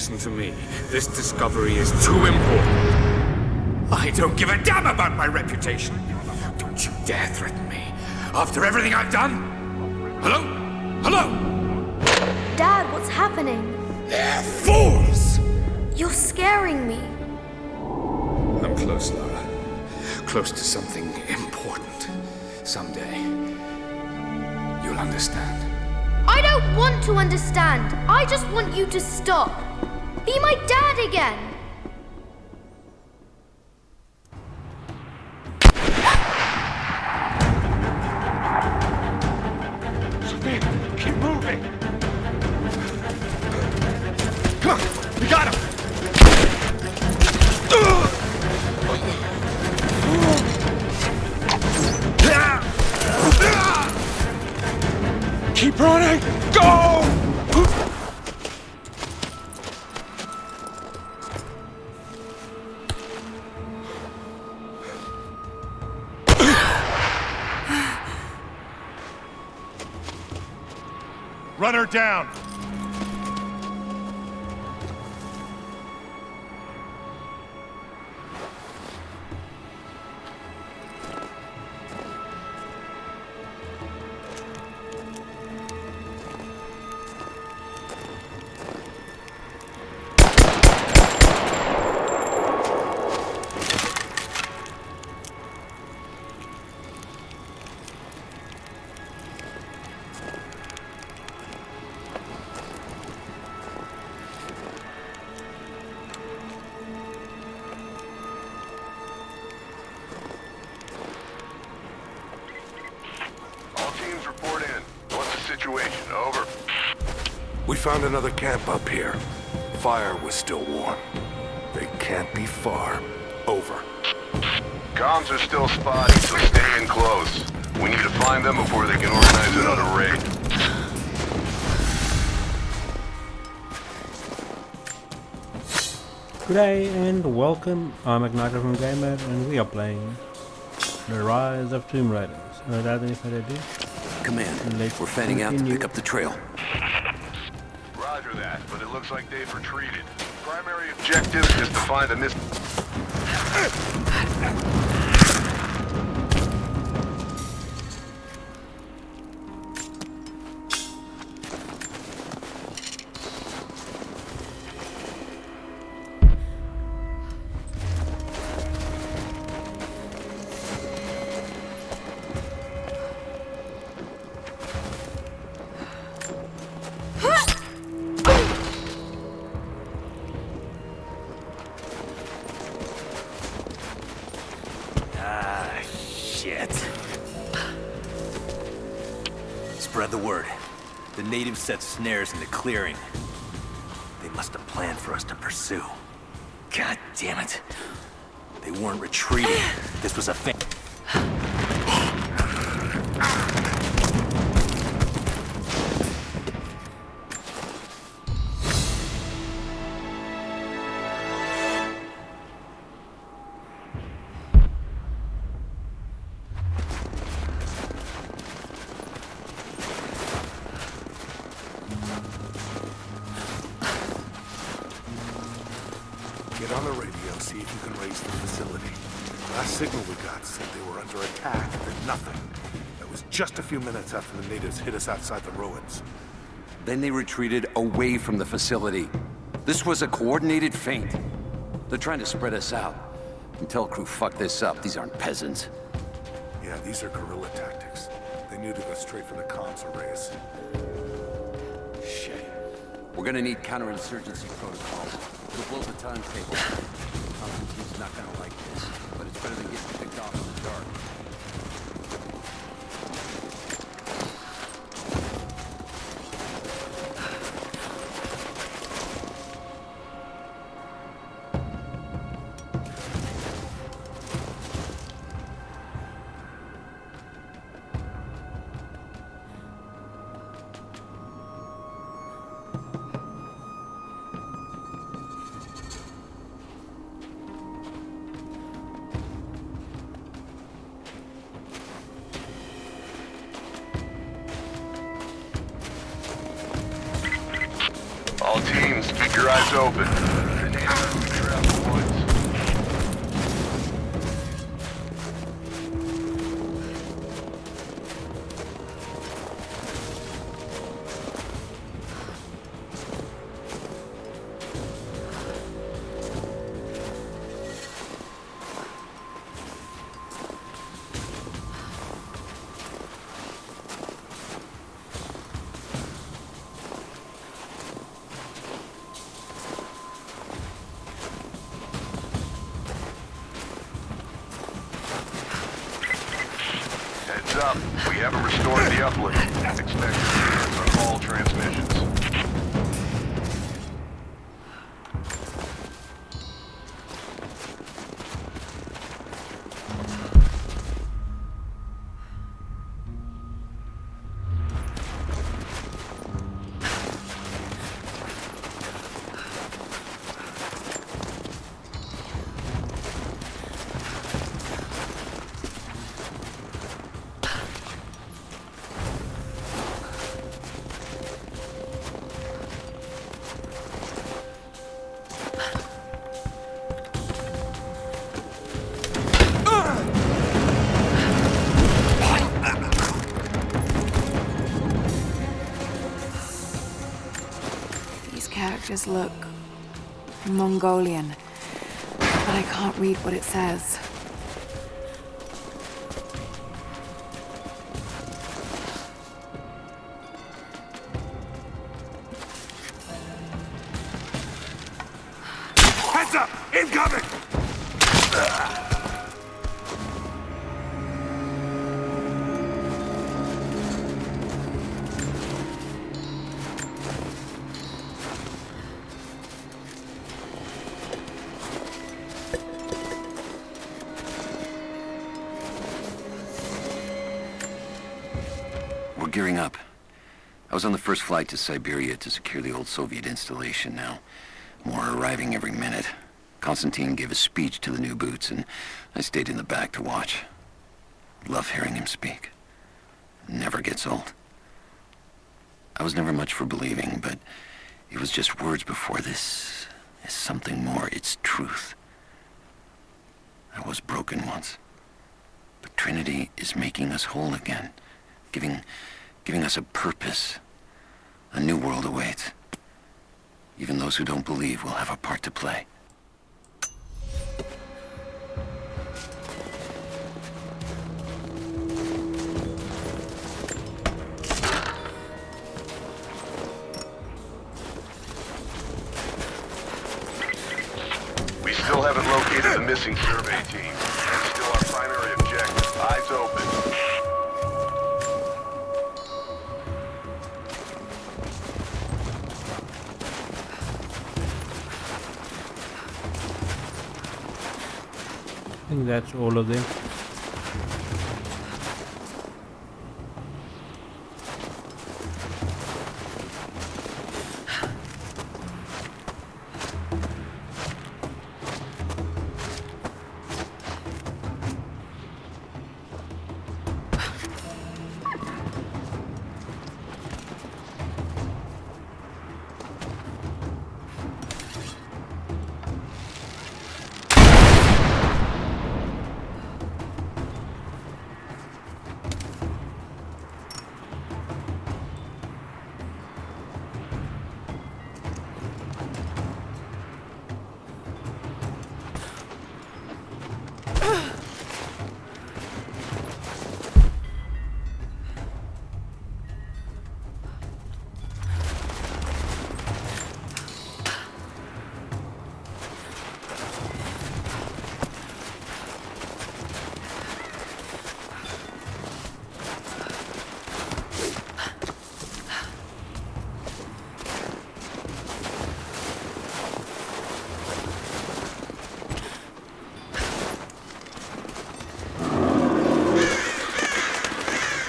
Listen to me. This discovery is too important. I don't give a damn about my reputation. Don't you dare threaten me. After everything I've done? Hello? Hello? Dad, what's happening? They're fools! You're scaring me. I'm close, Lara. Close to something important. Someday, you'll understand. I don't want to understand. I just want you to stop. Be my dad again. Keep moving! Come on! We got him! Keep running! Go! Run her down! Over. We found another camp up here. Fire was still warm. They can't be far. Over. Comms are still spotty, so stay in close. We need to find them before they can organize another raid. Good day and welcome. I'm Igniter from Gamer and we are playing The Rise of Tomb Raiders. Without any further ado, Command, we're fanning out to pick up the trail. Roger that, but it looks like they've retreated. Primary objective is to find the missing... Spread the word. The natives set snares in the clearing. They must have planned for us to pursue. God damn it. They weren't retreating. This was a thing. Get on the radio, see if you can raise the facility. Last signal we got said they were under attack, then nothing. That was just a few minutes after the natives hit us outside the ruins. Then they retreated away from the facility. This was a coordinated feint. They're trying to spread us out. Intel crew fucked this up. These aren't peasants. Yeah, these are guerrilla tactics. They knew to go straight for the comms arrays. Shit. We're gonna need counterinsurgency protocols. It'll blow the timetable. Constantine's not gonna like this, but it's better than getting picked off in the dark. open. The natives travel the woods. Heads up, we haven't restored the uplink. Expect clearance on all transmissions. Characters look Mongolian, but I can't read what it says. Heads up! Incoming! We're gearing up. I was on the first flight to Siberia to secure the old Soviet installation now. More are arriving every minute. Konstantin gave a speech to the new boots, and I stayed in the back to watch. Love hearing him speak. Never gets old. I was never much for believing, but it was just words before. This is something more. It's truth. I was broken once. But Trinity is making us whole again. Giving us a purpose. A new world awaits. Even those who don't believe will have a part to play. We still haven't located the missing survey team. That's still our primary objective. Eyes open. I think that's all of them.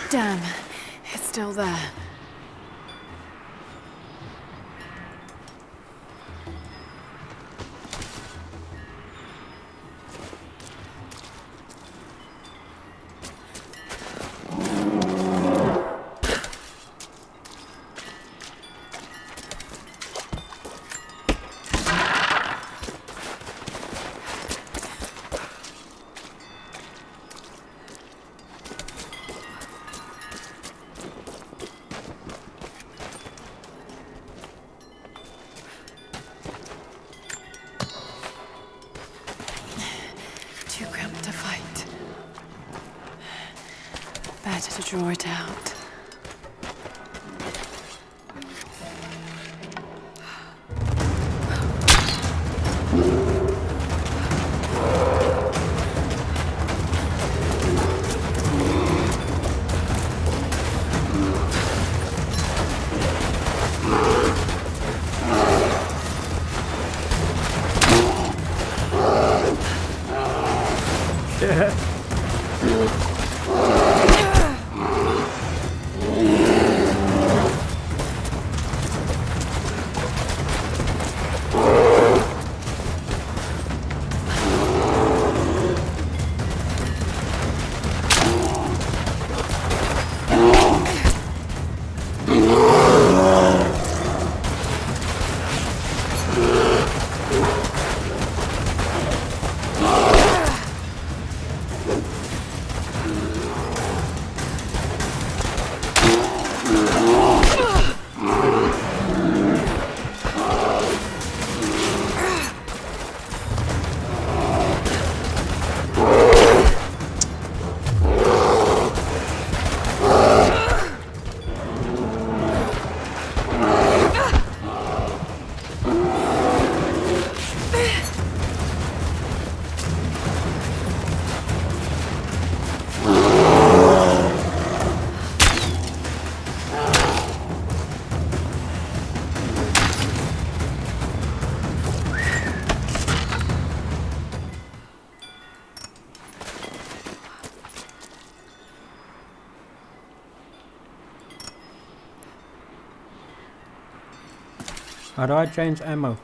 Damn, it's still there. Better to draw it out. How do I change ammo?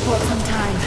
Bought some time.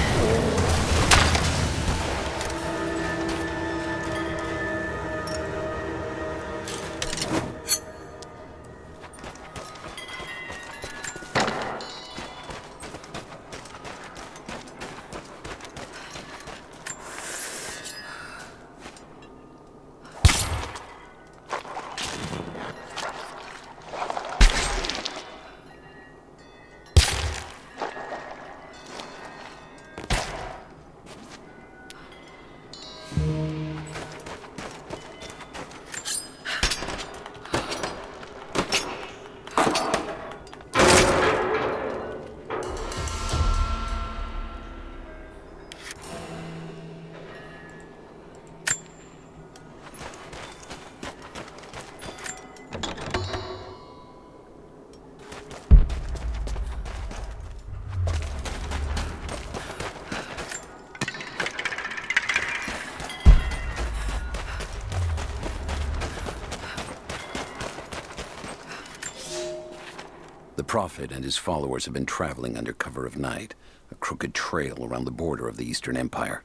The Prophet and his followers have been traveling under cover of night, a crooked trail around the border of the Eastern Empire.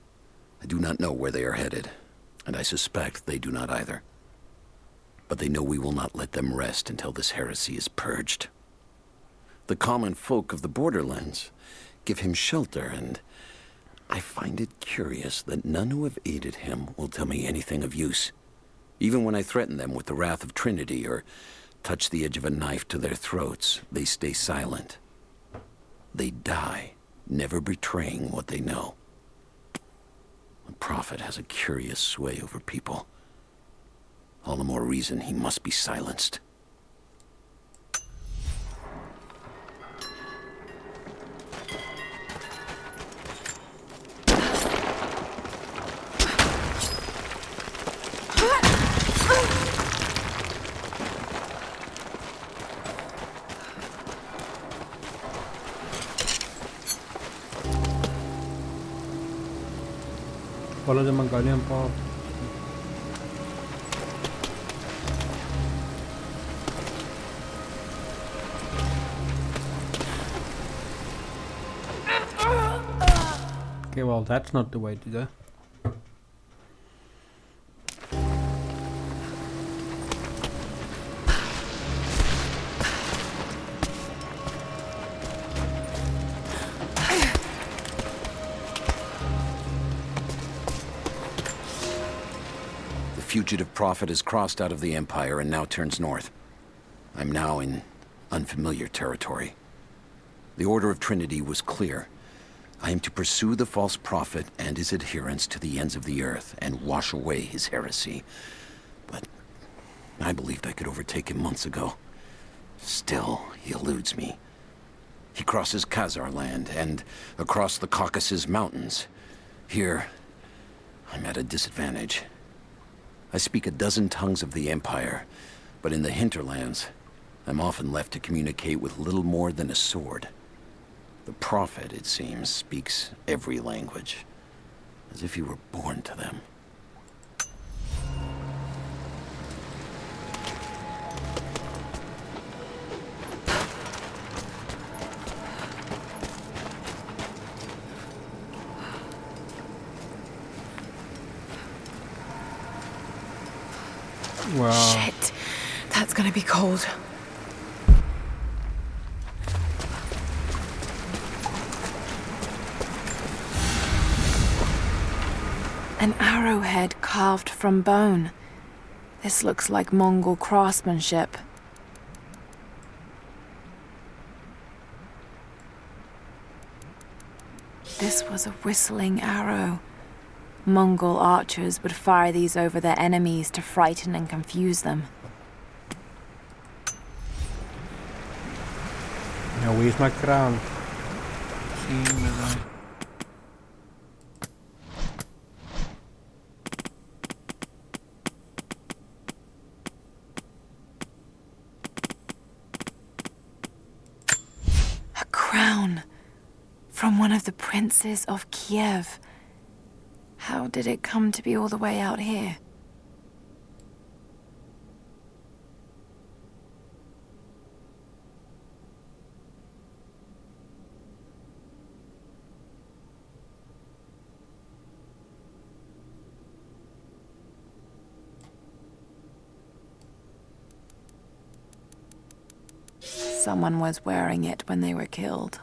I do not know where they are headed, and I suspect they do not either. But they know we will not let them rest until this heresy is purged. The common folk of the Borderlands give him shelter, and I find it curious that none who have aided him will tell me anything of use. Even when I threaten them with the wrath of Trinity or touch the edge of a knife to their throats, they stay silent. They die, never betraying what they know. The Prophet has a curious sway over people. All the more reason he must be silenced. Follow the Mongolian path. Okay, well, that's not the way to go. fugitive prophet has crossed out of the Empire and now turns north. I'm now in unfamiliar territory. The order of Trinity was clear. I am to pursue the false prophet and his adherents to the ends of the earth and wash away his heresy. But I believed I could overtake him months ago. Still, he eludes me. He crosses Khazar land and across the Caucasus Mountains. Here, I'm at a disadvantage. I speak a dozen tongues of the Empire, but in the hinterlands, I'm often left to communicate with little more than a sword. The prophet, it seems, speaks every language, as if he were born to them. Wow. Shit. That's gonna be cold. An arrowhead carved from bone. This looks like Mongol craftsmanship. This was a whistling arrow. Mongol archers would fire these over their enemies to frighten and confuse them. Now where's my crown? A crown from one of the princes of Kiev. How did it come to be all the way out here? Someone was wearing it when they were killed.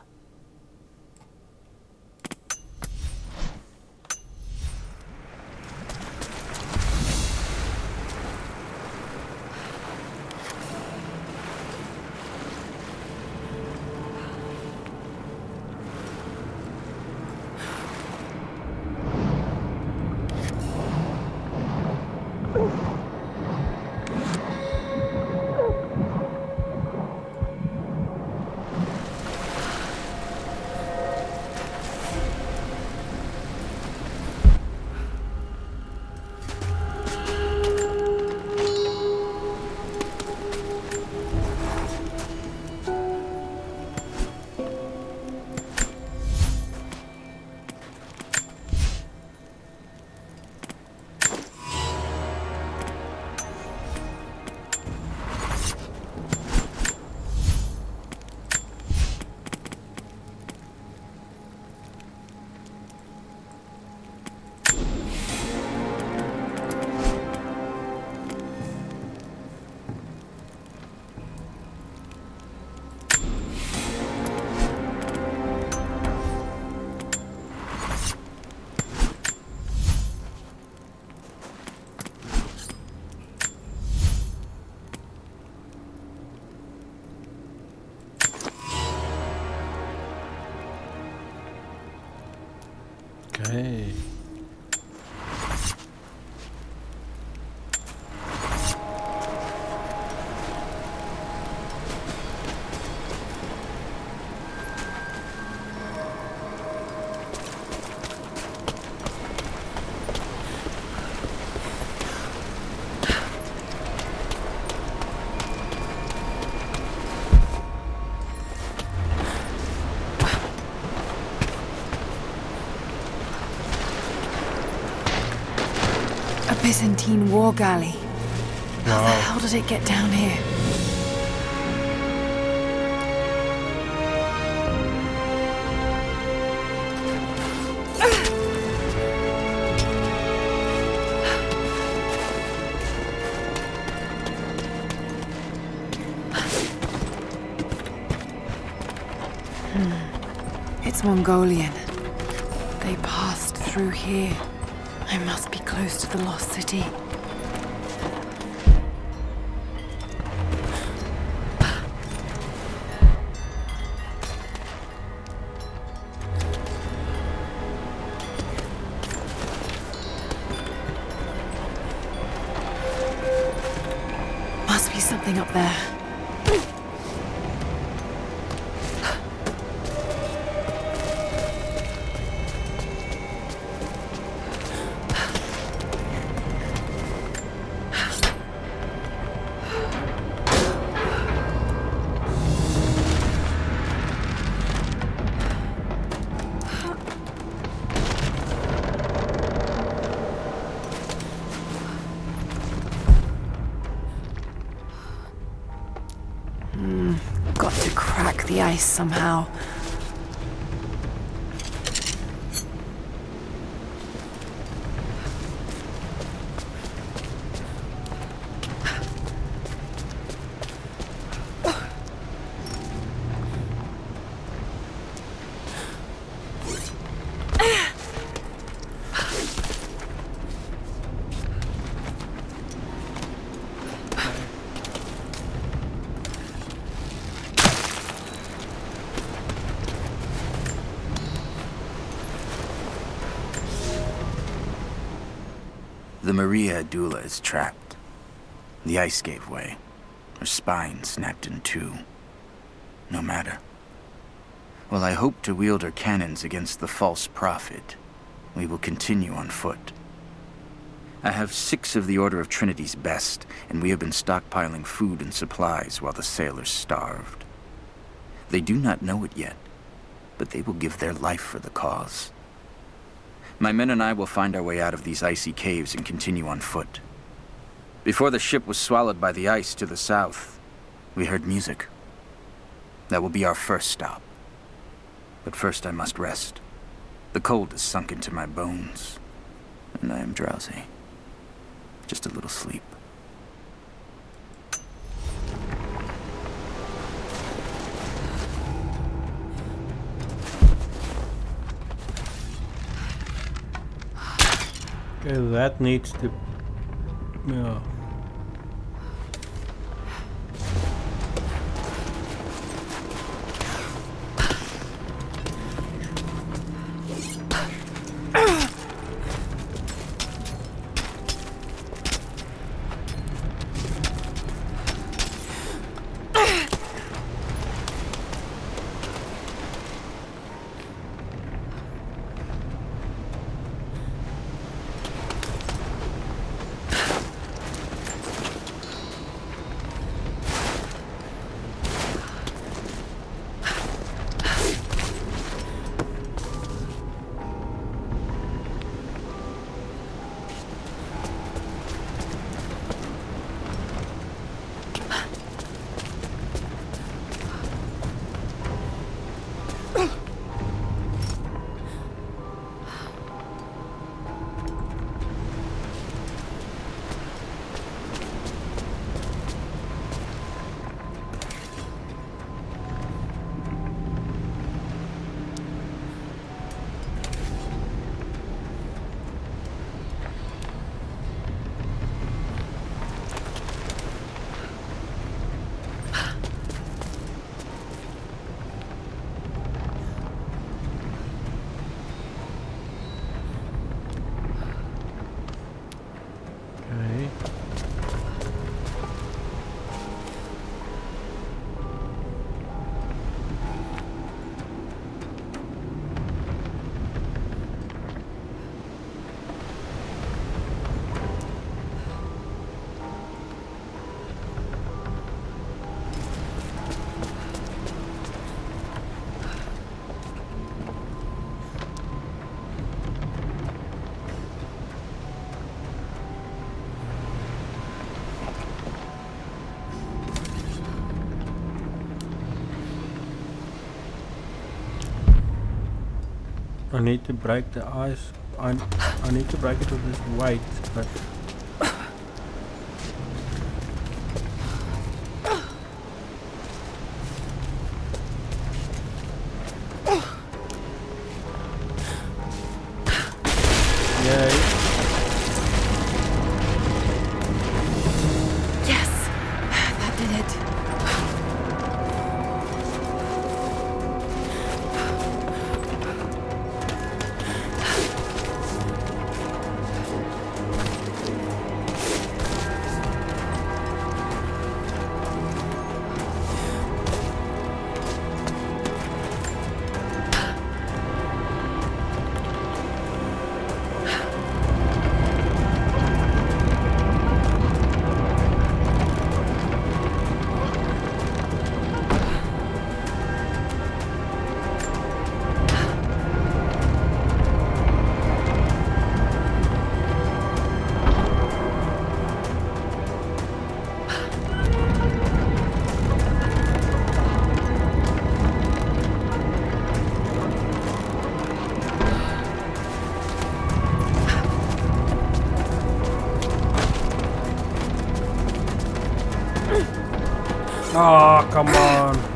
Okay. Byzantine war galley. How the hell did it get down here? It's Mongolian. They passed through here. I must be close to the Lost City. something up there. Got to crack the ice somehow. The Maria Adula is trapped. The ice gave way. Her spine snapped in two. No matter. While I hope to wield her cannons against the false prophet, we will continue on foot. I have 6 of the Order of Trinity's best, and we have been stockpiling food and supplies while the sailors starved. They do not know it yet, but they will give their life for the cause. My men and I will find our way out of these icy caves and continue on foot. Before the ship was swallowed by the ice to the south, we heard music. That will be our first stop. But first I must rest. The cold has sunk into my bones, and I am drowsy. Just a little sleep. Okay, that needs to... Yeah. I need to break the ice. I need to break it with this weight, but yay. Yes, that did it. Oh, come on.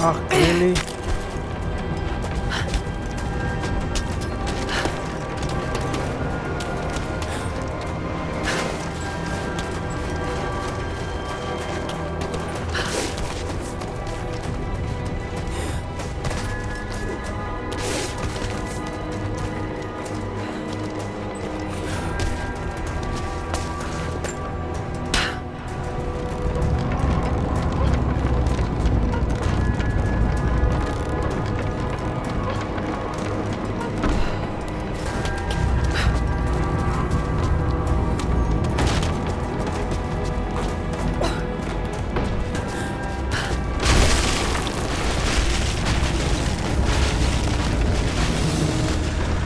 Oh, really?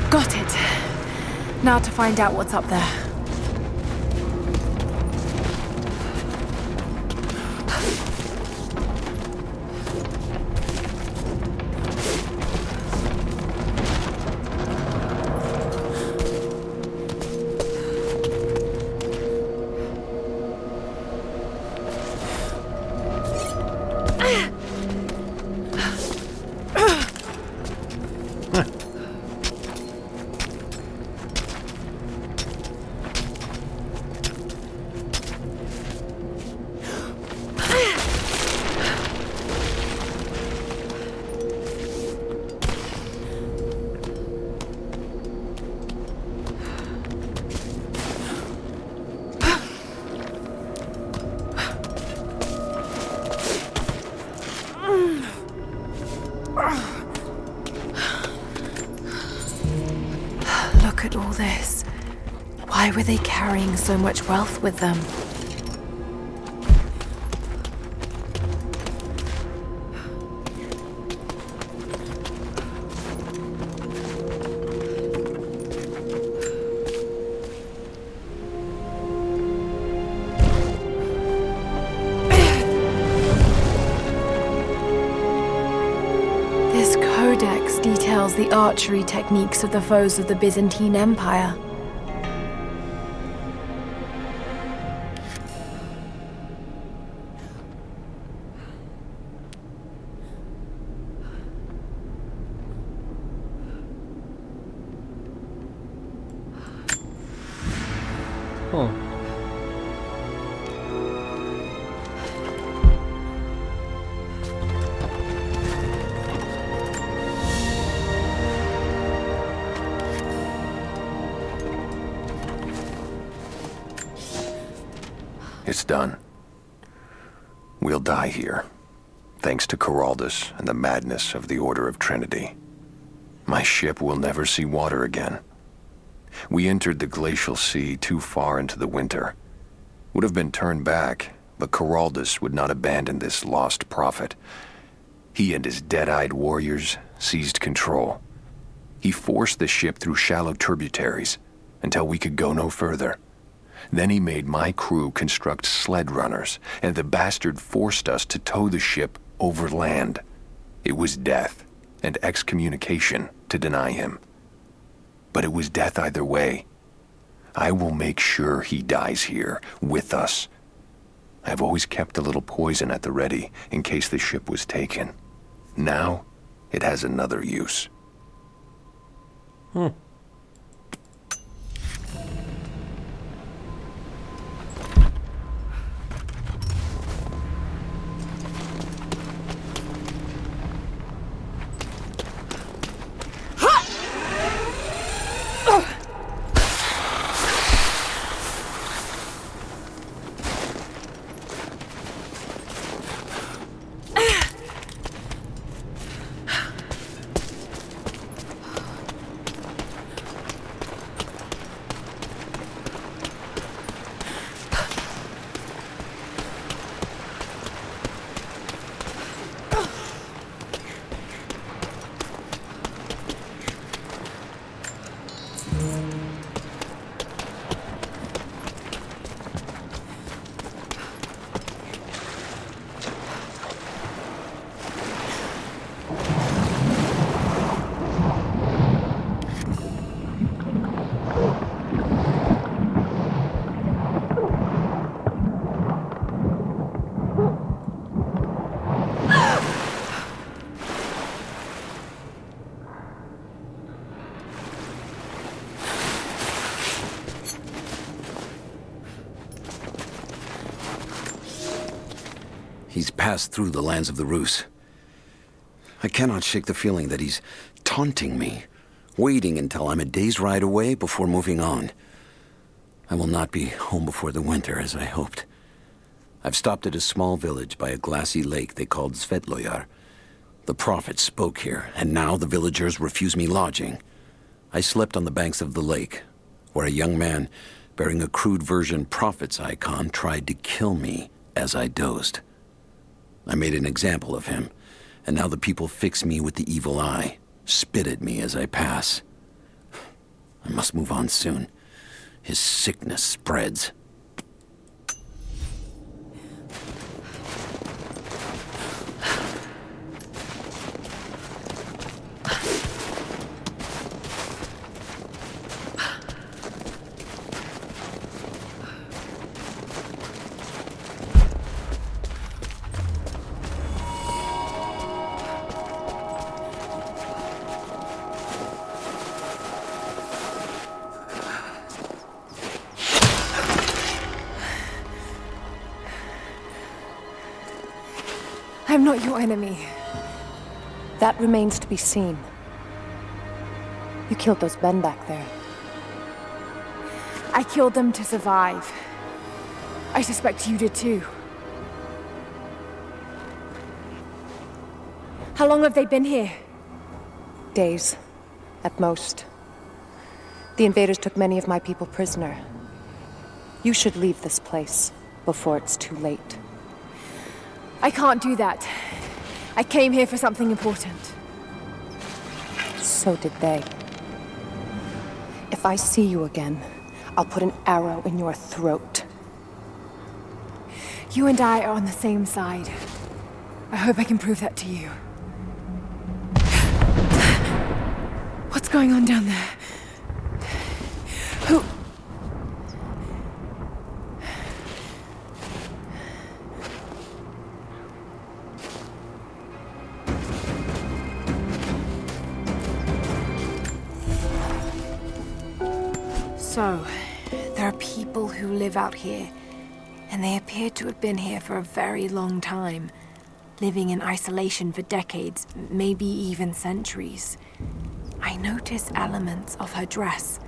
Got it. Now to find out what's up there. Look at all this. Why were they carrying so much wealth with them? Details the archery techniques of the foes of the Byzantine Empire. Oh. It's done. We'll die here, thanks to Caraldus and the madness of the Order of Trinity. My ship will never see water again. We entered the glacial sea too far into the winter. Would have been turned back, but Caraldus would not abandon this lost prophet. He and his dead-eyed warriors seized control. He forced the ship through shallow tributaries until we could go no further. Then he made my crew construct sled runners, and the bastard forced us to tow the ship over land. It was death and excommunication to deny him. But it was death either way. I will make sure he dies here, with us. I've always kept a little poison at the ready, in case the ship was taken. Now, It has another use. He's passed through the lands of the Rus. I cannot shake the feeling that he's taunting me, waiting until I'm a day's ride away before moving on. I will not be home before the winter, as I hoped. I've stopped at a small village by a glassy lake they called Svetloyar. The prophet spoke here, and now the villagers refuse me lodging. I slept on the banks of the lake, where a young man bearing a crude version prophet's icon tried to kill me as I dozed. I made an example of him, and now the people fix me with the evil eye, spit at me as I pass. I must move on soon. His sickness spreads. I'm not your enemy. That remains to be seen. You killed those men back there. I killed them to survive. I suspect you did too. How long have they been here? Days, at most. The invaders took many of my people prisoner. You should leave this place before it's too late. I can't do that. I came here for something important. So did they. If I see you again, I'll put an arrow in your throat. You and I are on the same side. I hope I can prove that to you. What's going on down there? Who... So, there are people who live out here, and they appear to have been here for a very long time, living in isolation for decades, maybe even centuries. I notice elements of her dress,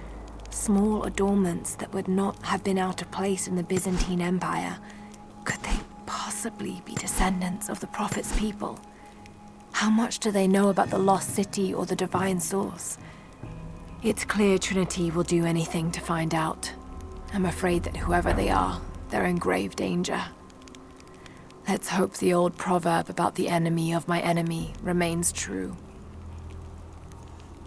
small adornments that would not have been out of place in the Byzantine Empire. Could they possibly be descendants of the Prophet's people? How much do they know about the Lost City or the Divine Source? It's clear Trinity will do anything to find out. I'm afraid that whoever they are, they're in grave danger. Let's hope the old proverb about the enemy of my enemy remains true.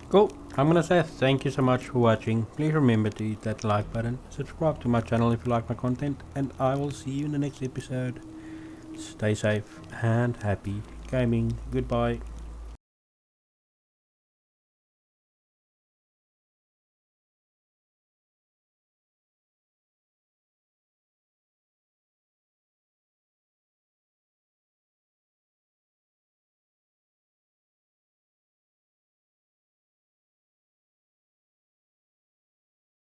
Cool. I'm gonna say thank you so much for watching. Please remember to hit that like button, subscribe to my channel if you like my content, and I will see you in the next episode. Stay safe and happy gaming. Goodbye.